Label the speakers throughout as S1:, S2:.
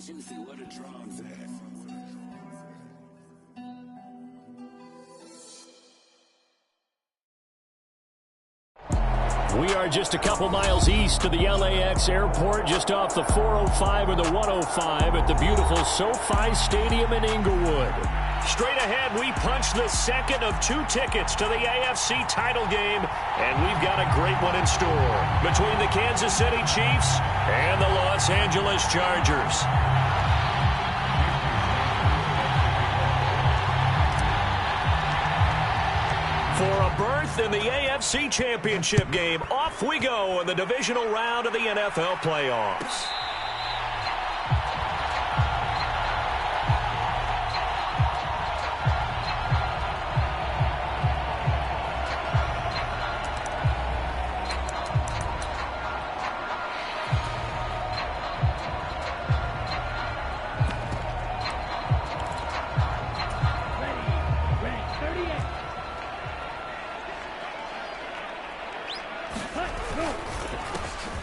S1: juicy. Where the drums at?
S2: We are just a couple miles east of the LAX airport, just off the 405 or the 105 at the beautiful SoFi Stadium in Inglewood. Straight ahead, we punch the second of 2 tickets to the AFC title game, and we've got a great one in store between the Kansas City Chiefs and the Los Angeles Chargers. For a berth in the AFC Championship game, off we go in the divisional round of the NFL playoffs.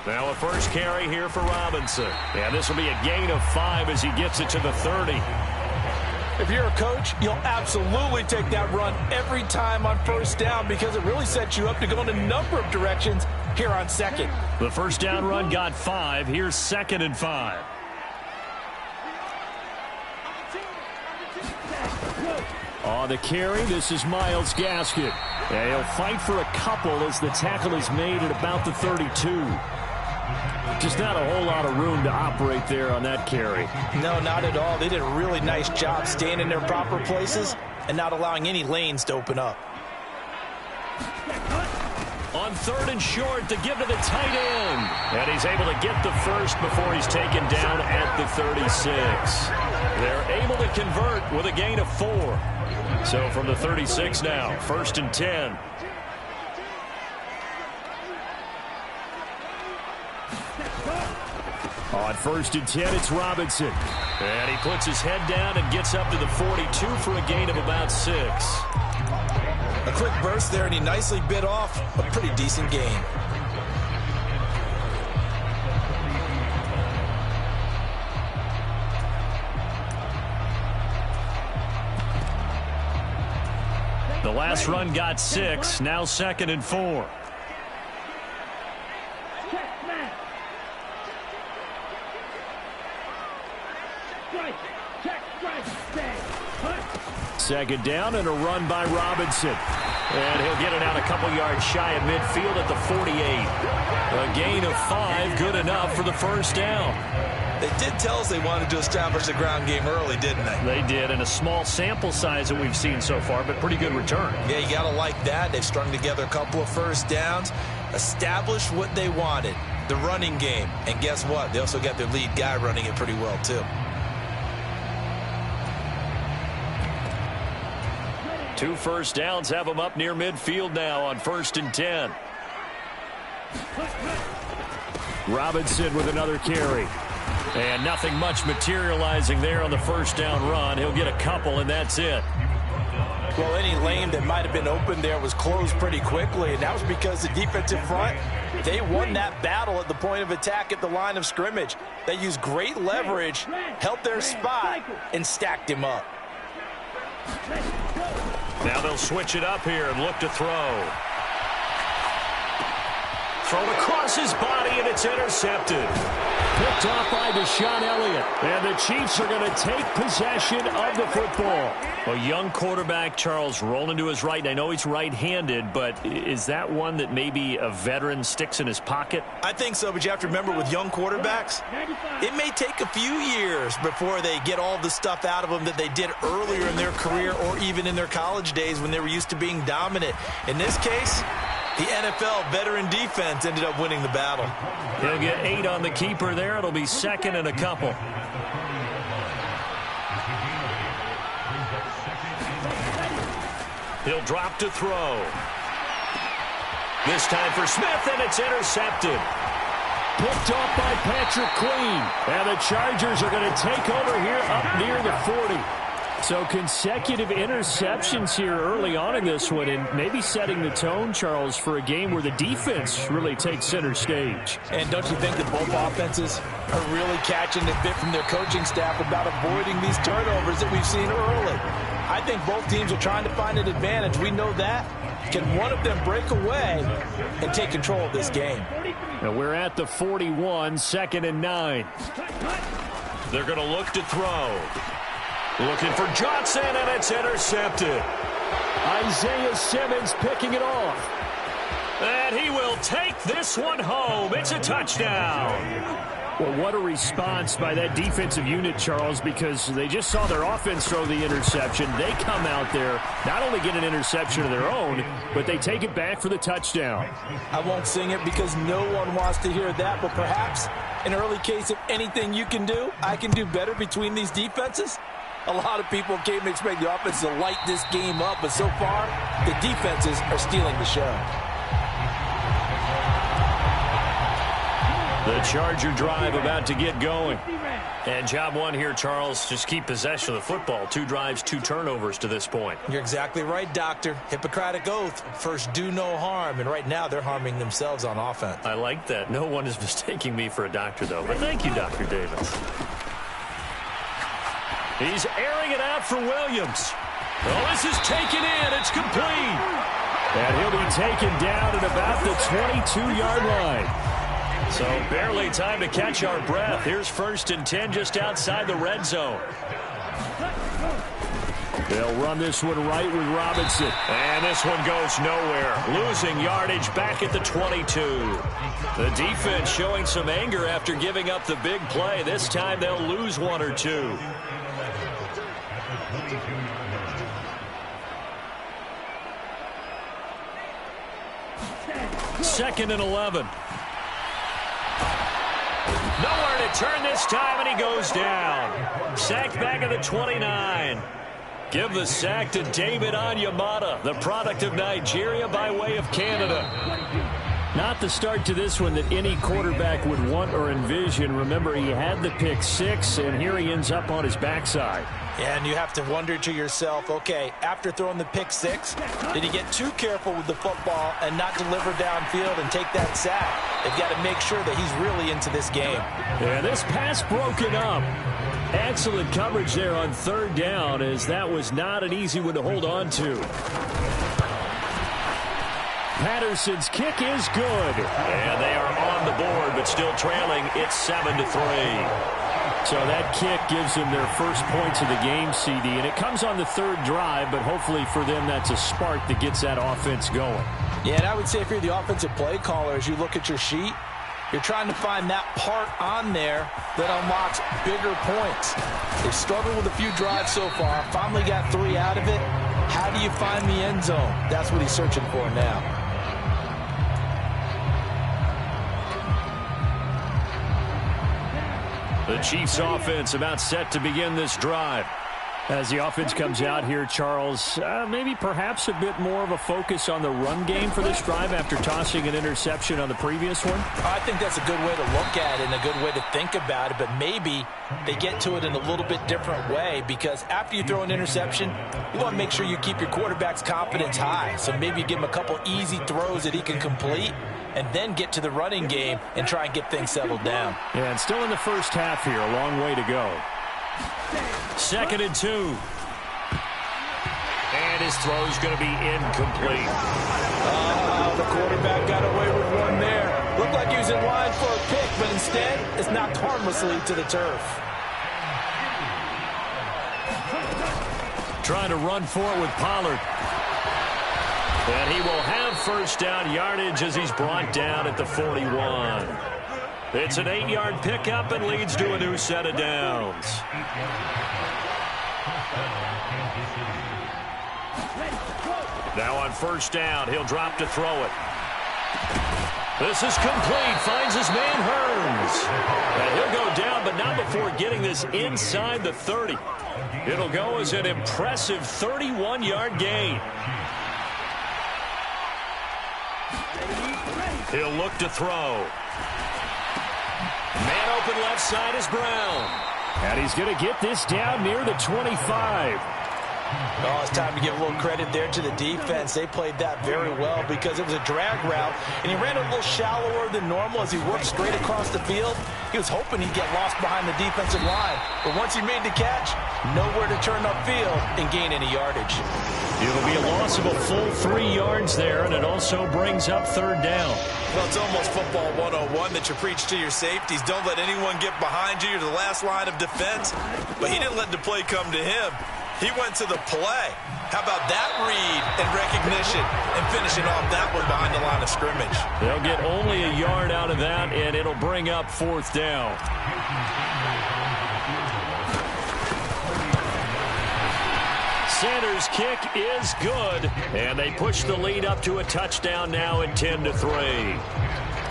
S2: Now a first carry here for Robinson. And this will be a gain of 5 as he gets it to the 30.
S3: If you're a coach, you'll absolutely take that run every time on first down because it really sets you up to go in a number of directions here on second.
S2: The first down run got 5. Here's 2nd and 5. On the carry, this is Myles Gaskin. And he'll fight for a couple as the tackle is made at about the 32. Just not a whole lot of room to operate there on that carry.
S3: No, not at all. They did a really nice job staying in their proper places and not allowing any lanes to open up.
S2: On 3rd and short, to give to the tight end. And he's able to get the first before he's taken down at the 36. They're able to convert with a gain of 4. So from the 36 now, 1st and 10. On 1st and 10, it's Robinson. And he puts his head down and gets up to the 42 for a gain of about 6.
S3: A quick burst there, and he nicely bit off a pretty decent gain.
S2: The last run got 6, now 2nd and 4. Second down and a run by Robinson. And he'll get it out a couple yards shy of midfield at the 48. A gain of 5, good enough for the first down.
S3: They did tell us they wanted to establish the ground game early, didn't they?
S2: They did, and a small sample size that we've seen so far, but pretty good return.
S3: Yeah, you got to like that. They've strung together a couple of first downs, established what they wanted, the running game. And guess what? They also got their lead guy running it pretty well, too.
S2: 2 first downs have them up near midfield now on 1st and 10. Robinson with another carry. And nothing much materializing there on the first down run. He'll get a couple, and that's it.
S3: Well, any lane that might have been open there was closed pretty quickly, and that was because the defensive front, they won that battle at the point of attack at the line of scrimmage. They used great leverage, held their spot, and stacked him up.
S2: Now they'll switch it up here and look to throw. Thrown across his body, and it's intercepted. Picked off by Deshaun Elliott. And the Chiefs are going to take possession of the football. A young quarterback, Charles, rolling to his right. And I know he's right-handed, but is that one that maybe a veteran sticks in his pocket?
S3: I think so, but you have to remember with young quarterbacks, it may take a few years before they get all the stuff out of them that they did earlier in their career or even in their college days when they were used to being dominant. In this case, the NFL veteran defense ended up winning the battle.
S2: He'll get 8 on the keeper there. It'll be 2nd and a couple. He'll drop to throw. This time for Smith, and it's intercepted. Picked off by Patrick Queen. And the Chargers are going to take over here up near the 40. So consecutive interceptions here early on in this one, and maybe setting the tone, Charles, for a game where the defense really takes center stage.
S3: And don't you think that both offenses are really catching the bit from their coaching staff about avoiding these turnovers that we've seen early? I think both teams are trying to find an advantage. We know that. Can one of them break away and take control of this game?
S2: Now we're at the 41, 2nd and 9. They're going to look to throw. Looking for Johnson, and it's intercepted. Isaiah Simmons picking it off. And he will take this one home. It's a touchdown. Well, what a response by that defensive unit, Charles, because they just saw their offense throw the interception. They come out there, not only get an interception of their own, but they take it back for the touchdown.
S3: I won't sing it because no one wants to hear that, but perhaps an early case of anything you can do, I can do better between these defenses. A lot of people came to expect the offense to light this game up, but so far, the defenses are stealing the show.
S2: The Charger drive about to get going. And job one here, Charles, just keep possession of the football. 2 drives, 2 turnovers to this point.
S3: You're exactly right, Doctor. Hippocratic oath. First, do no harm. And right now, they're harming themselves on offense.
S2: I like that. No one is mistaking me for a doctor, though. But thank you, Dr. Davis. He's airing it out for Williams. Oh, this is taken in. It's complete. And he'll be taken down at about the 22-yard line. So barely time to catch our breath. Here's 1st and 10 just outside the red zone. They'll run this one right with Robinson. And this one goes nowhere. Losing yardage back at the 22. The defense showing some anger after giving up the big play. This time they'll lose 1 or 2. Second and 11. Nowhere to turn this time, and he goes down. Sacked back at the 29. Give the sack to David Onyemata, the product of Nigeria by way of Canada. Not the start to this one that any quarterback would want or envision. Remember, he had the pick 6, and here he ends up on his backside.
S3: And you have to wonder to yourself, okay, after throwing the pick 6, did he get too careful with the football and not deliver downfield and take that sack? They've got to make sure that he's really into this game.
S2: Yeah, this pass broken up. Excellent coverage there on 3rd down, as that was not an easy one to hold on to. Patterson's kick is good. And they are on the board, but still trailing. It's 7-3. So that kick gives them their first points of the game, CD. And it comes on the 3rd drive, but hopefully for them that's a spark that gets that offense going.
S3: Yeah, and I would say if you're the offensive play caller, as you look at your sheet, you're trying to find that part on there that unlocks bigger points. They've struggled with a few drives so far. Finally got 3 out of it. How do you find the end zone? That's what he's searching for now.
S2: The Chiefs offense about set to begin this drive. As the offense comes out here, Charles, maybe perhaps a bit more of a focus on the run game for this drive after tossing an interception on the previous one?
S3: I think that's a good way to look at it and a good way to think about it, but maybe they get to it in a little bit different way, because after you throw an interception, you want to make sure you keep your quarterback's confidence high. So maybe you give him a couple easy throws that he can complete, and then get to the running game and try and get things settled down.
S2: Yeah, and still in the first half here, a long way to go. 2nd and 2. And his throw's going to be incomplete.
S3: The quarterback got away with one there. Looked like he was in line for a pick, but instead it's knocked harmlessly to the turf.
S2: Trying to run for it with Pollard. And he will have first down yardage as he's brought down at the 41. It's an 8-yard pickup and leads to a new set of downs. Now on first down, he'll drop to throw it. This is complete. Finds his man Hearns. And he'll go down, but not before getting this inside the 30. It'll go as an impressive 31-yard gain. He'll look to throw. Man open left side is Brown. And he's going to get this down near the 25.
S3: Oh, it's time to give a little credit there to the defense. They played that very well because it was a drag route, and he ran a little shallower than normal as he worked straight across the field. He was hoping he'd get lost behind the defensive line, but once he made the catch, nowhere to turn upfield and gain any yardage.
S2: It'll be a loss of a full 3 yards there, and it also brings up third down.
S3: Well, it's almost football 101 that you preach to your safeties. Don't let anyone get behind you. You're the last line of defense. But he didn't let the play come to him. He went to the play. How about that read and recognition and finishing off that one behind the line of scrimmage?
S2: They'll get only a yard out of that, and it'll bring up fourth down. Sanders' kick is good, and they push the lead up to a touchdown now at 10-3.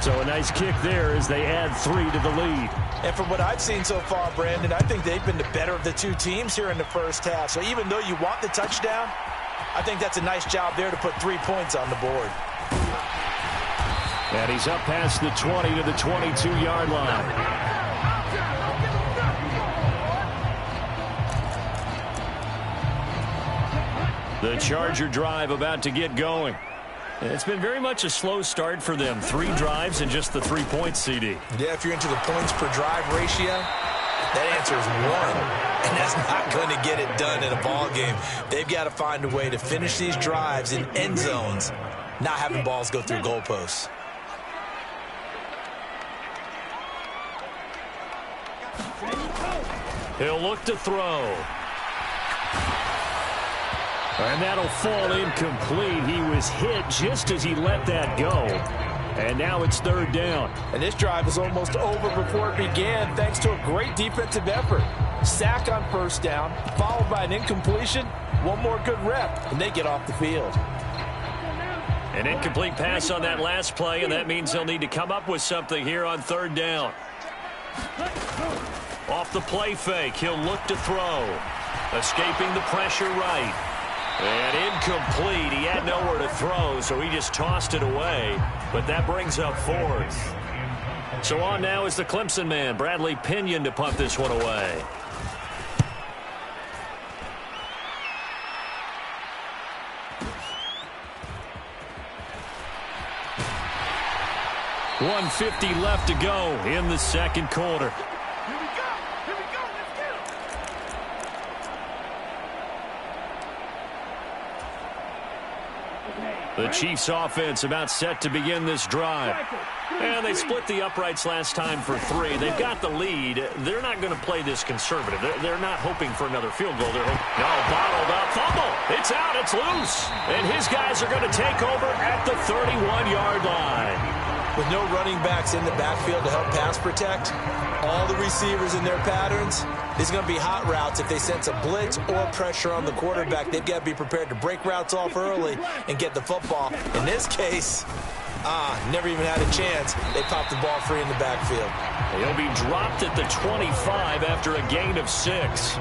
S2: So a nice kick there as they add 3 to the lead.
S3: And from what I've seen so far, Brandon, I think they've been the better of the two teams here in the first half. So even though you want the touchdown, I think that's a nice job there to put 3 points on the board.
S2: And he's up past the 20 to the 22-yard line. The Charger drive about to get going. It's been very much a slow start for them. 3 drives and just the 3 points, CD.
S3: Yeah, if you're into the points per drive ratio, that answer is 1. And that's not going to get it done in a ball game. They've got to find a way to finish these drives in end zones, not having balls go through goalposts.
S2: He'll look to throw. And that'll fall incomplete. He was hit just as he let that go. And now it's third down.
S3: And this drive is almost over before it began thanks to a great defensive effort. Sack on first down, followed by an incompletion. One more good rep, and they get off the field.
S2: An incomplete pass on that last play, and that means they'll need to come up with something here on third down. Off the play fake, he'll look to throw. Escaping the pressure right. And incomplete. He had nowhere to throw, so he just tossed it away. But that brings up fourth. So on now is the Clemson man, Bradley Pinion, to punt this one away. .150 left to go in the second quarter. The Chiefs offense about set to begin this drive. And they split the uprights last time for 3. They've got the lead. They're not going to play this conservative. They're not hoping for another field goal. They're hoping, no, bottled up, fumble. It's out, it's loose. And his guys are going to take over at the 31-yard line.
S3: With no running backs in the backfield to help pass protect, all the receivers in their patterns, these are going to be hot routes if they sense a blitz or pressure on the quarterback. They've got to be prepared to break routes off early and get the football. In this case, never even had a chance. They popped the ball free in the backfield.
S2: He'll be dropped at the 25 after a gain of 6.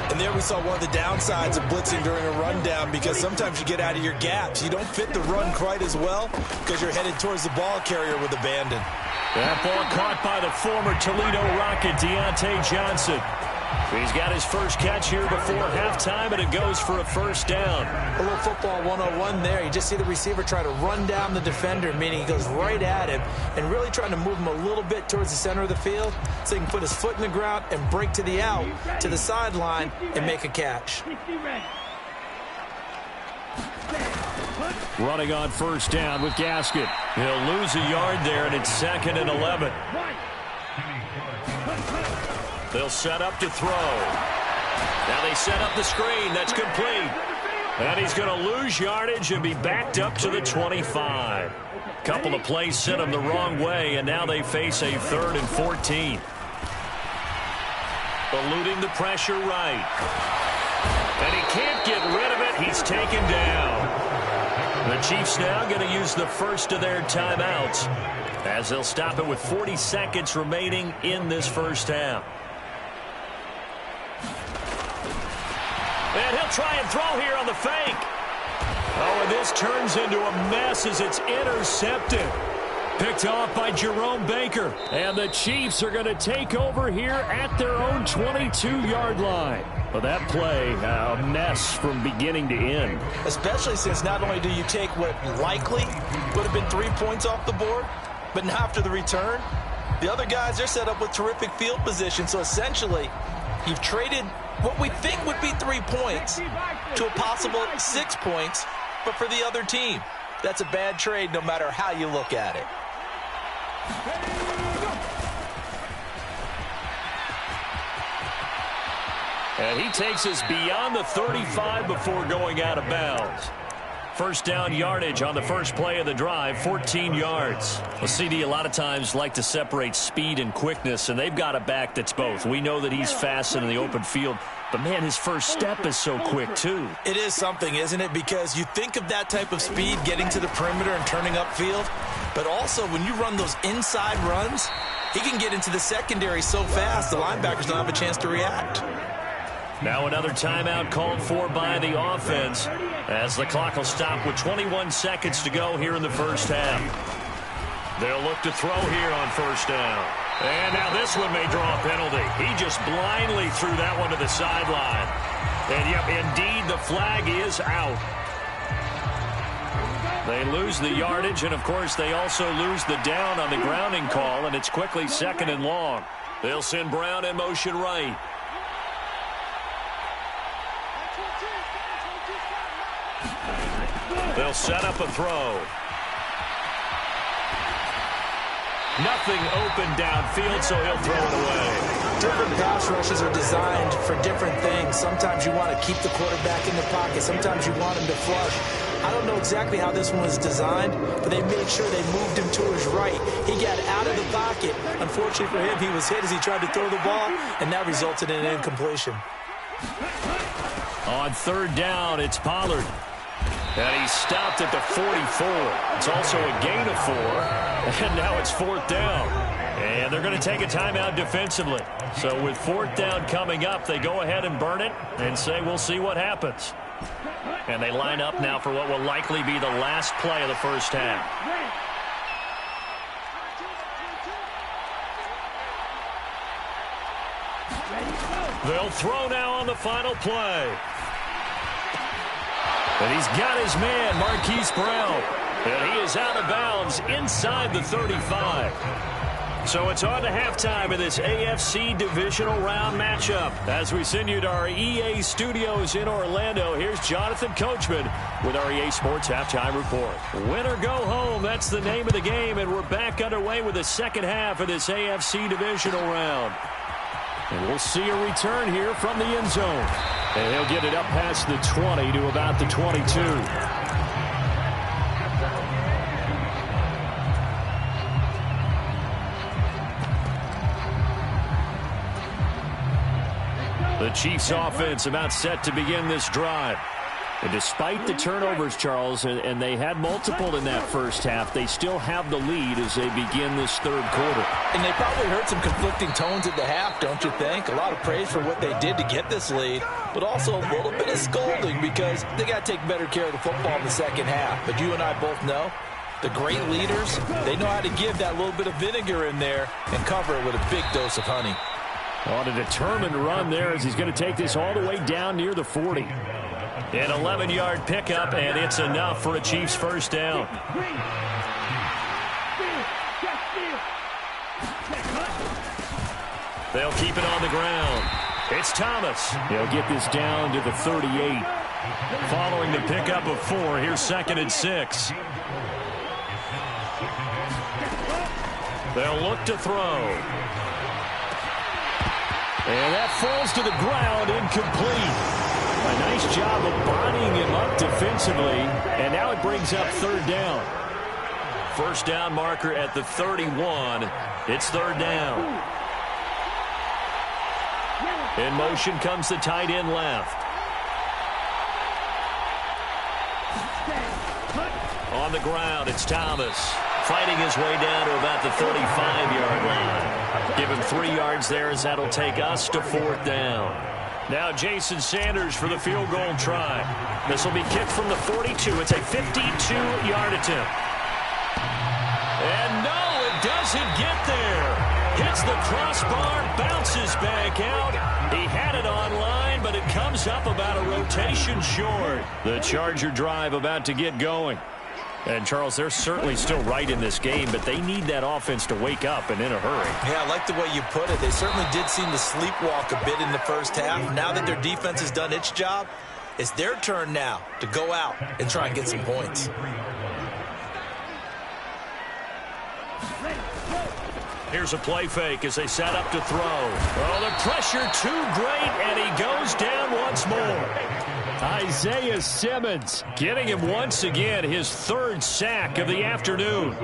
S3: And there we saw one of the downsides of blitzing during a rundown, because sometimes you get out of your gaps. You don't fit the run quite as well because you're headed towards the ball carrier with abandon.
S2: That ball caught by the former Toledo Rocket, Deontay Johnson. He's got his first catch here before halftime, and it goes for a first down.
S3: A little football 101 there. You just see the receiver try to run down the defender, meaning he goes right at him and really trying to move him a little bit towards the center of the field so he can put his foot in the ground and break to the out, to the sideline, and make a catch.
S2: Running on first down with Gasket. He'll lose a yard there, and it's 2nd and 11. They'll set up to throw. Now they set up the screen. That's complete. And he's going to lose yardage and be backed up to the 25. Couple of plays sent him the wrong way, and now they face a 3rd and 14. Eluding the pressure right. And he can't get rid of it. He's taken down. The Chiefs now going to use the first of their timeouts as they'll stop it with 40 seconds remaining in this first half. And he'll try and throw here on the fake. Oh, and this turns into a mess as it's intercepted. Picked off by Jerome Baker. And the Chiefs are going to take over here at their own 22-yard line. Well, that play, a mess from beginning to end.
S3: Especially since not only do you take what likely would have been 3 points off the board, but now after the return, the other guys, they're set up with terrific field position. So essentially, you've traded what we think would be 3 points to a possible 6 points, but for the other team. That's a bad trade no matter how you look at it.
S2: And he takes us beyond the 35 before going out of bounds. First down yardage on the first play of the drive, 14 yards. Well, CD, a lot of times like to separate speed and quickness, and they've got a back that's both. We know that he's fast in the open field, but, man, his first step is so quick, too.
S3: It is something, isn't it? Because you think of that type of speed getting to the perimeter and turning upfield, but also when you run those inside runs, he can get into the secondary so fast the linebackers don't have a chance to react.
S2: Now another timeout called for by the offense as the clock will stop with 21 seconds to go here in the first half. They'll look to throw here on first down. And now this one may draw a penalty. He just blindly threw that one to the sideline. And, yep, indeed, the flag is out. They lose the yardage, and, of course, they also lose the down on the grounding call, and it's quickly 2nd and long. They'll send Brown in motion right. They'll set up a throw. Nothing open downfield, so he'll throw it away.
S3: Different pass rushes are designed for different things. Sometimes you want to keep the quarterback in the pocket. Sometimes you want him to flush. I don't know exactly how this one was designed, but they made sure they moved him to his right. He got out of the pocket. Unfortunately for him, he was hit as he tried to throw the ball, and that resulted in an incompletion.
S2: On third down, it's Pollard. And he's stopped at the 44. It's also a gain of 4. And now it's 4th down. And they're going to take a timeout defensively. So with 4th down coming up, they go ahead and burn it and say we'll see what happens. And they line up now for what will likely be the last play of the first half. They'll throw now on the final play. And he's got his man, Marquise Brown. And he is out of bounds inside the 35. So it's on to halftime of this AFC divisional round matchup. As we send you to our EA studios in Orlando, here's Jonathan Coachman with our EA Sports Halftime Report. Win or go home, that's the name of the game, and we're back underway with the second half of this AFC divisional round. And we'll see a return here from the end zone. And he'll get it up past the 20 to about the 22. The Chiefs offense about set to begin this drive. And despite the turnovers, Charles, and they had multiple in that first half, they still have the lead as they begin this third quarter.
S3: And they probably heard some conflicting tones at the half, don't you think? A lot of praise for what they did to get this lead, but also a little bit of scolding because they got to take better care of the football in the second half. But you and I both know the great leaders, they know how to give that little bit of vinegar in there and cover it with a big dose of honey.
S2: On a determined run there as he's going to take this all the way down near the 40. An 11-yard pickup, and it's enough for a Chiefs first down. They'll keep it on the ground. It's Thomas. He'll get this down to the 38. Following the pickup of 4, here's 2nd and 6. They'll look to throw. And that falls to the ground, incomplete. A nice job of bodying him up defensively, and now it brings up third down. First down marker at the 31. It's third down. In motion comes the tight end left. On the ground, it's Thomas. Fighting his way down to about the 35-yard line. Give him 3 yards there as that'll take us to 4th down. Now Jason Sanders for the field goal try. This will be kicked from the 42. It's a 52-yard attempt. And no! doesn't get there. Hits the crossbar, bounces back out. He had it online, but it comes up about a rotation short. The Charger drive about to get going. And, Charles, they're certainly still right in this game, but they need that offense to wake up and in a hurry.
S3: Yeah, I like the way you put it. They certainly did seem to sleepwalk a bit in the first half. Now that their defense has done its job, it's their turn now to go out and try and get some points.
S2: Here's a play fake as they set up to throw. Oh, the pressure too great, and he goes down once more. Isaiah Simmons getting him once again, his third sack of the afternoon.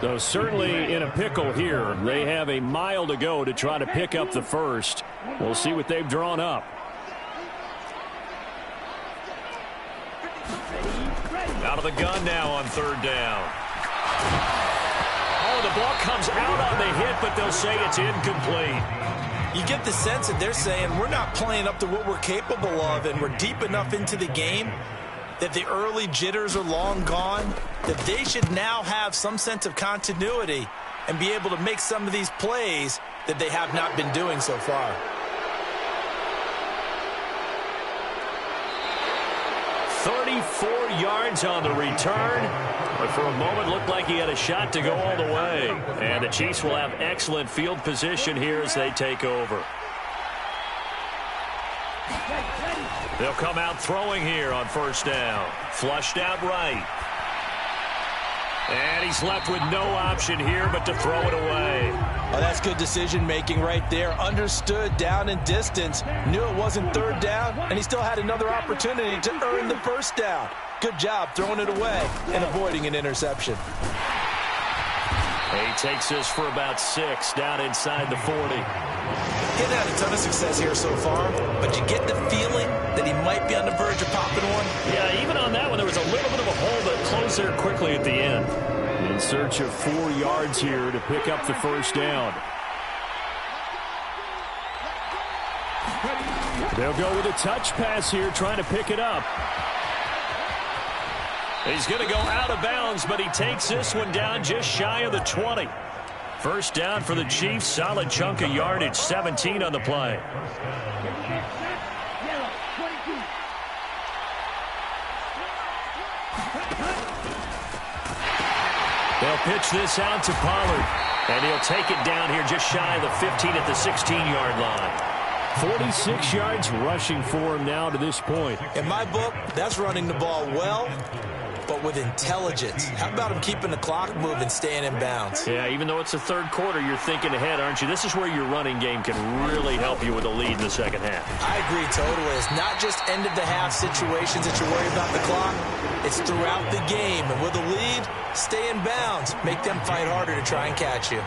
S2: Though certainly in a pickle here. They have a mile to go to try to pick up the first. We'll see what they've drawn up. Out of the gun now on third down. Oh, the ball comes out on the hit, but they'll say it's incomplete.
S3: You get the sense that they're saying we're not playing up to what we're capable of, and we're deep enough into the game that the early jitters are long gone, that they should now have some sense of continuity and be able to make some of these plays that they have not been doing so far.
S2: Yards on the return, but for a moment looked like he had a shot to go all the way. And the Chiefs will have excellent field position here as they take over. They'll come out throwing here on first down. Flushed out right. And he's left with no option here but to throw it away.
S3: Oh, that's good decision-making right there. Understood down and distance. Knew it wasn't third down, and he still had another opportunity to earn the first down. Good job throwing it away and avoiding an interception.
S2: He takes this for about 6 down inside the 40.
S3: He's had a ton of success here so far, but you get the feeling that he might be on the verge of popping one.
S2: Yeah, even on that one, there was a little bit of a hole that closed there quickly at the end. In search of 4 yards here to pick up the first down. They'll go with a touch pass here, trying to pick it up. He's going to go out of bounds, but he takes this one down just shy of the 20. First down for the Chiefs. Solid chunk of yardage, 17 on the play. They'll pitch this out to Pollard, and he'll take it down here just shy of the 15 at the 16-yard line. 46 yards rushing for him now to this point.
S3: In my book, that's running the ball well, but with intelligence. How about him keeping the clock moving, staying in bounds?
S2: Yeah, even though it's the third quarter, you're thinking ahead, aren't you? This is where your running game can really help you with a lead in the second half.
S3: I agree totally. It's not just end-of-the-half situations that you worry about the clock. It's throughout the game. And with a lead, stay in bounds. Make them fight harder to try and catch you.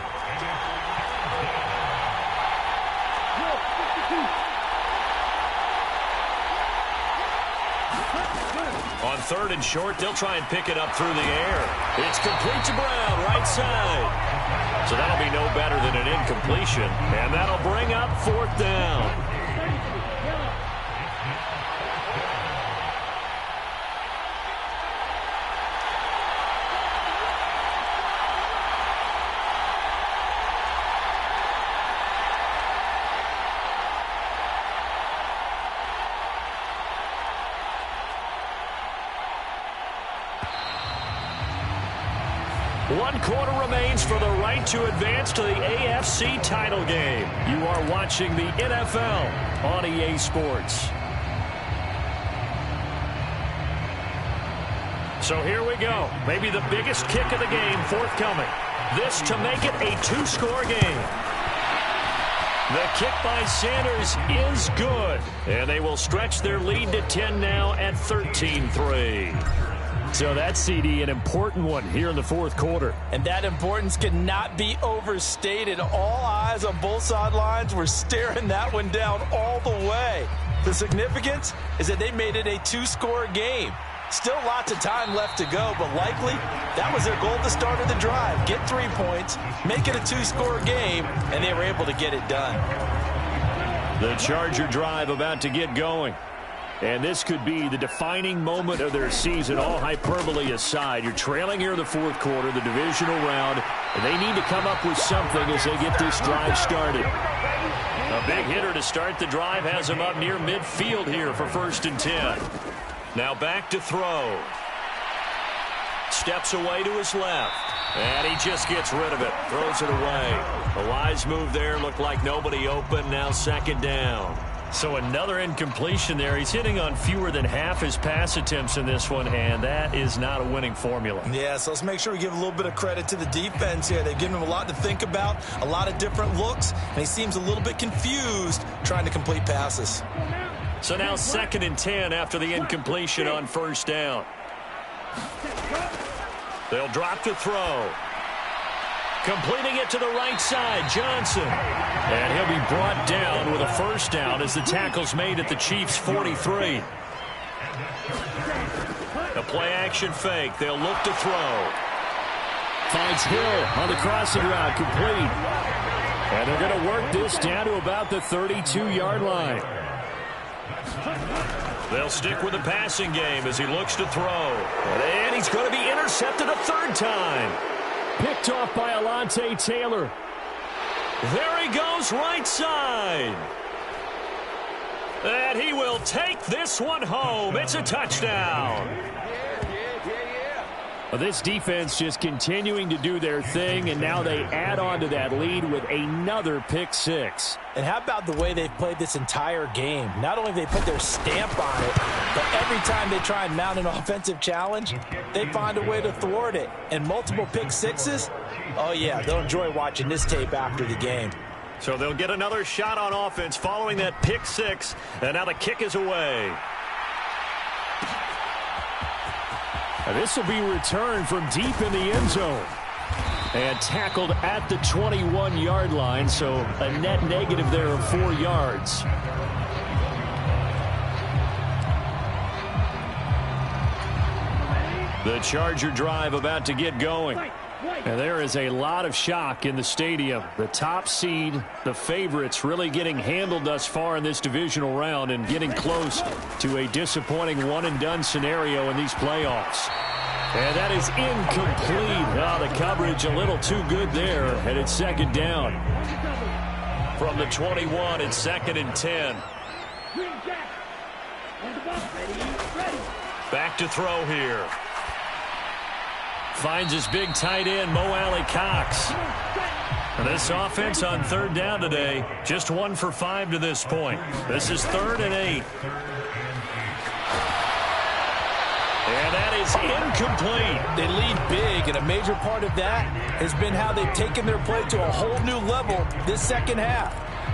S2: On third and short, they'll try and pick it up through the air. It's complete to Brown, right side. So that'll be no better than an incompletion. And that'll bring up fourth down. One quarter remains for the right to advance to the AFC title game. You are watching the NFL on EA Sports. So here we go. Maybe the biggest kick of the game forthcoming. This to make it a two-score game. The kick by Sanders is good. And they will stretch their lead to 10 now at 13-3. So that's, CD, an important one here in the fourth quarter.
S3: And that importance cannot be overstated. All eyes on both sidelines were staring that one down all the way. The significance is that they made it a two-score game. Still lots of time left to go, but likely that was their goal at the start of the drive. Get 3 points, make it a two-score game, and they were able to get it done.
S2: The Charger drive about to get going. And this could be the defining moment of their season, all hyperbole aside. You're trailing here in the fourth quarter, the divisional round, and they need to come up with something as they get this drive started. A big hitter to start the drive has him up near midfield here for 1st and 10. Now back to throw. Steps away to his left. And he just gets rid of it. Throws it away. A wise move there. Looked like nobody open. Now 2nd down. So another incompletion there. He's hitting on fewer than half his pass attempts in this one, and that is not a winning formula.
S3: Yeah, so let's make sure we give a little bit of credit to the defense here. They've given him a lot to think about, a lot of different looks, and he seems a little bit confused trying to complete passes.
S2: So now 2nd and 10 after the incompletion on 1st down. They'll drop to throw. Completing it to the right side, Johnson. And he'll be brought down with a 1st down as the tackle's made at the Chiefs' 43. A play-action fake. They'll look to throw. Finds Hill on the crossing route, complete. And they're going to work this down to about the 32-yard line. They'll stick with the passing game as he looks to throw. And he's going to be intercepted a 3rd time. Picked off by Alontae Taylor. There he goes, right side. And he will take this one home. It's a touchdown. Well, this defense just continuing to do their thing, and now they add on to that lead with another pick 6.
S3: And how about the way they've played this entire game? Not only have they put their stamp on it, but every time they try and mount an offensive challenge, they find a way to thwart it. And multiple pick 6s, oh yeah, they'll enjoy watching this tape after the game.
S2: So they'll get another shot on offense following that pick 6, and now the kick is away. And this will be returned from deep in the end zone. And tackled at the 21-yard line, so a net negative there of 4 yards. The Charger drive about to get going. And there is a lot of shock in the stadium. The top seed, the favorites, really getting handled thus far in this divisional round and getting close to a disappointing one-and-done scenario in these playoffs. And that is incomplete. Oh, the coverage a little too good there, and it's 2nd down. From the 21, it's 2nd and 10. Back to throw here. Finds his big tight end, Mo Alley-Cox. And this offense on 3rd down today, just 1 for 5 to this point. This is 3rd and 8. And that is incomplete.
S3: They lead big, and a major part of that has been how they've taken their play to a whole new level this 2nd half.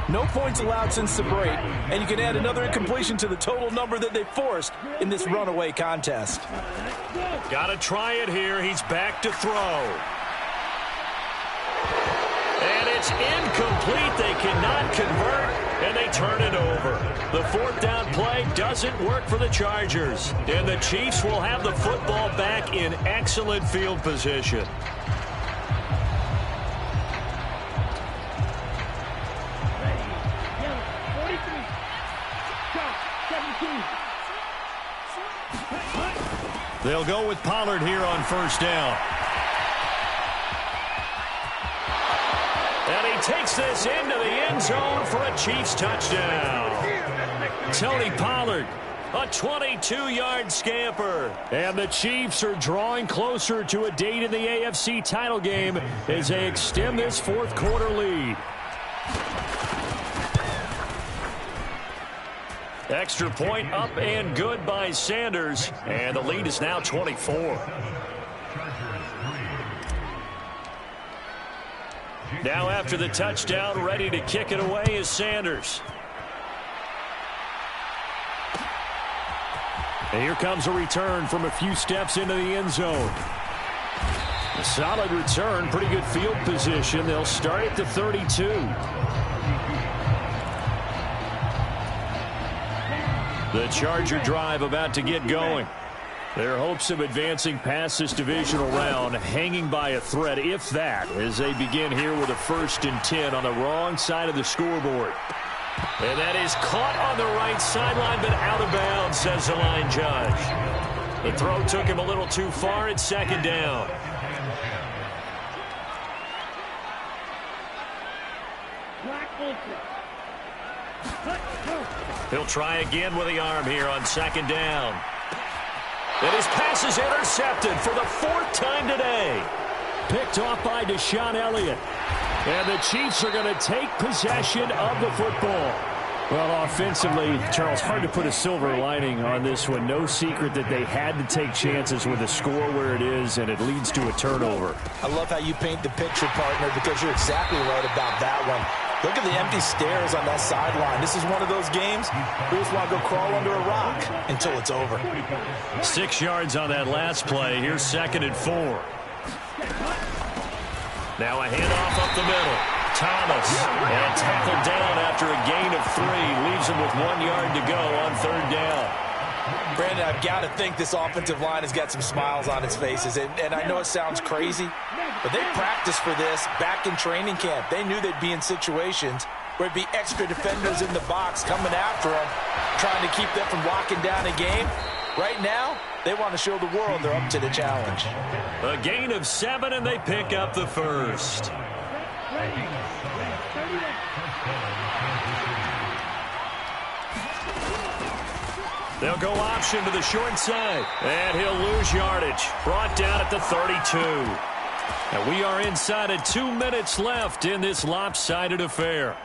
S3: No points allowed since the break, and you can add another incompletion to the total number that they forced in this runaway contest.
S2: Got to try it here. He's back to throw. And it's incomplete. They cannot convert, and they turn it over. The 4th down play doesn't work for the Chargers, and the Chiefs will have the football back in excellent field position. They'll go with Pollard here on 1st down. And he takes this into the end zone for a Chiefs touchdown. Tony Pollard, a 22-yard scamper. And the Chiefs are drawing closer to a date in the AFC title game as they extend this 4th quarter lead. Extra point up and good by Sanders, and the lead is now 24. Now after the touchdown, ready to kick it away is Sanders. And here comes a return from a few steps into the end zone. A solid return, pretty good field position. They'll start at the 32. The Charger drive about to get going. Their hopes of advancing past this divisional round hanging by a thread, if that, as they begin here with a 1st and 10 on the wrong side of the scoreboard. And that is caught on the right sideline, but out of bounds, says the line judge. The throw took him a little too far. It's second down. He'll try again with the arm here on second down. And his pass is intercepted for the 4th time today. Picked off by Deshaun Elliott. And the Chiefs are going to take possession of the football. Well, offensively, Charles, hard to put a silver lining on this one. No secret that they had to take chances with the score where it is, and it leads to a turnover.
S3: I love how you paint the picture, partner, because you're exactly right about that one. Look at the empty stairs on that sideline. This is one of those games we just want to go crawl under a rock until it's over.
S2: 6 yards on that last play. Here's 2nd and 4. Now a handoff up the middle. Thomas, and tackled down after a gain of 3. Leaves him with 1 yard to go on 3rd down.
S3: Brandon, I've got to think this offensive line has got some smiles on its faces. And I know it sounds crazy, but they practiced for this back in training camp. They knew they'd be in situations where it'd be extra defenders in the box coming after them, trying to keep them from locking down a game. Right now, they want to show the world they're up to the challenge.
S2: A gain of 7, and they pick up the 1st. They'll go option to the short side, and he'll lose yardage. Brought down at the 32. And we are inside of 2 minutes left in this lopsided affair.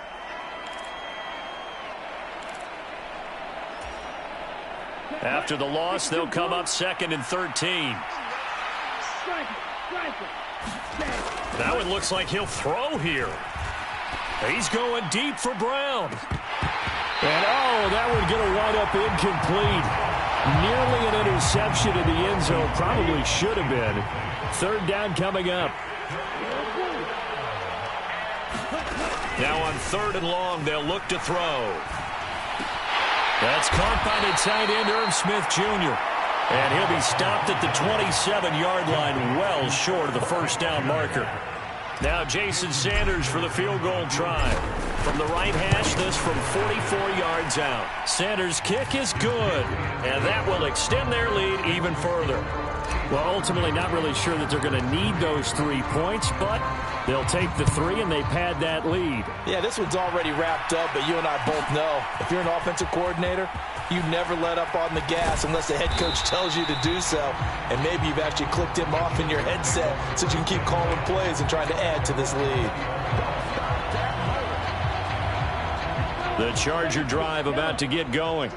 S2: After the loss, they'll come up 2nd and 13. That one looks like he'll throw here. He's going deep for Brown. And, oh, that one going to wind up incomplete. Nearly an interception in the end zone. Probably should have been. 3rd down coming up. Now on 3rd and long, they'll look to throw. That's caught by the tight end, Irv Smith Jr. And he'll be stopped at the 27-yard line, well short of the 1st down marker. Now Jason Sanders for the field goal try. From the right hash, this from 44 yards out. Sanders' kick is good, and that will extend their lead even further. Well, ultimately not really sure that they're going to need those 3 points, but they'll take the 3 and they pad that lead.
S3: Yeah, this one's already wrapped up, but you and I both know if you're an offensive coordinator, you never let up on the gas unless the head coach tells you to do so. And maybe you've actually clicked him off in your headset so you can keep calling plays and trying to add to this lead.
S2: The Charger drive about to get going.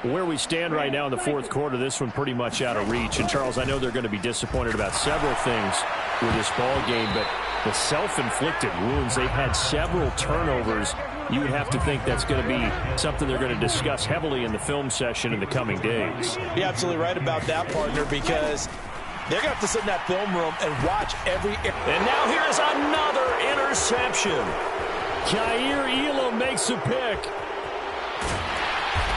S2: Where we stand right now in the 4th quarter, this one pretty much out of reach. And, Charles, I know they're going to be disappointed about several things with this ball game, but the self-inflicted wounds, they've had several turnovers. You would have to think that's going to be something they're going to discuss heavily in the film session in the coming days.
S3: You're absolutely right about that, partner, because they're going to have to sit in that film room and watch every...
S2: And now here's another interception. Kaiir Elam makes a pick.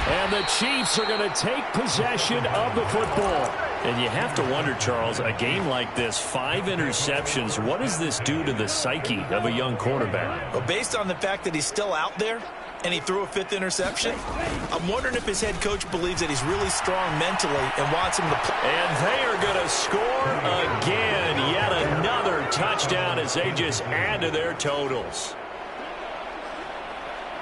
S2: And the Chiefs are going to take possession of the football. And you have to wonder, Charles, a game like this, 5 interceptions, what does this do to the psyche of a young quarterback?
S3: Well, based on the fact that he's still out there and he threw a 5th interception, I'm wondering if his head coach believes that he's really strong mentally and wants him to play.
S2: And they are going to score again. Yet another touchdown as they just add to their totals.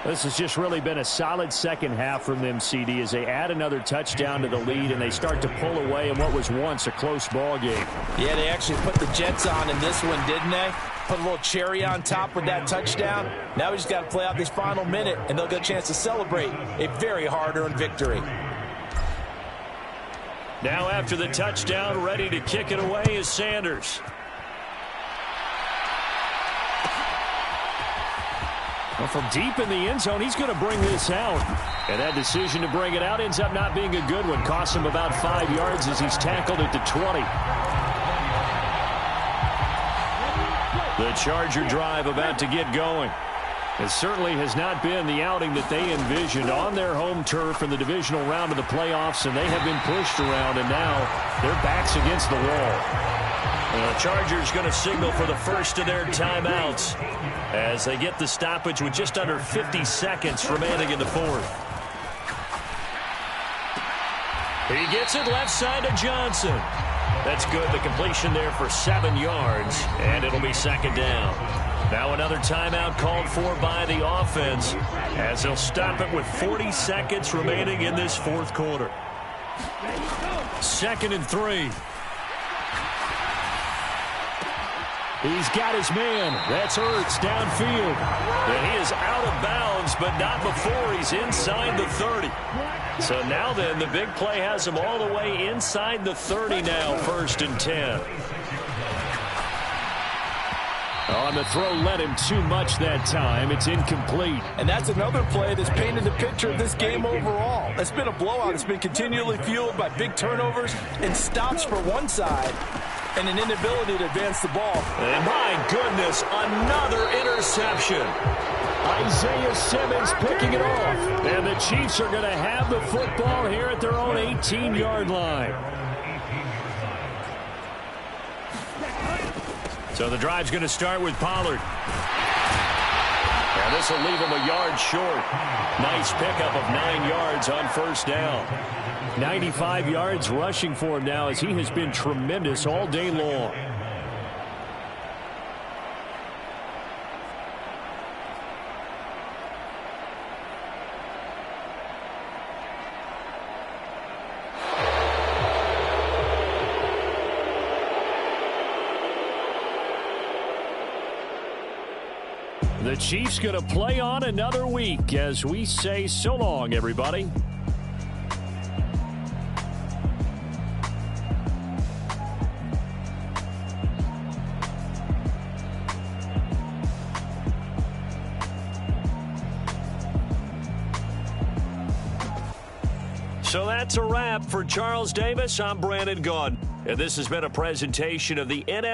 S2: This has just really been a solid second half from them, CD, as they add another touchdown to the lead and they start to pull away in what was once a close ball game.
S3: Yeah, they actually put the Jets on in this one, didn't they? Put a little cherry on top with that touchdown. Now we just got to play out this final minute, and they'll get a chance to celebrate a very hard-earned victory.
S2: Now after the touchdown, ready to kick it away is Sanders. Well, from deep in the end zone, he's going to bring this out. And that decision to bring it out ends up not being a good one. Costs him about 5 yards as he's tackled at the 20. The Charger drive about to get going. It certainly has not been the outing that they envisioned on their home turf in the divisional round of the playoffs, and they have been pushed around, and now their back's against the wall. The Chargers going to signal for the first of their timeouts as they get the stoppage with just under 50 seconds remaining in the fourth. He gets it left side to Johnson. That's good. The completion there for 7 yards, and it'll be second down. Now another timeout called for by the offense as they'll stop it with 40 seconds remaining in this fourth quarter. 2nd and 3. He's got his man. That's Ertz downfield. And he is out of bounds, but not before he's inside the 30. So now then, the big play has him all the way inside the 30 now, 1st and 10. On the throw, led him too much that time. It's incomplete.
S4: And that's another play that's painted the picture of this game overall. It's been a blowout. It's been continually fueled by big turnovers and stops for one side and an inability to advance the ball.
S2: And my goodness, another interception.
S5: Isaiah Simmons picking it off.
S2: And the Chiefs are going to have the football here at their own 18-yard line. So the drive's going to start with Pollard. And this will leave him a yard short. Nice pickup of 9 yards on 1st down. 95 yards rushing for him now as he has been tremendous all day long. The Chiefs going to play on another week as we say so long, everybody. So that's a wrap for Charles Davis. I'm Brandon Gaudin, and this has been a presentation of the NFL.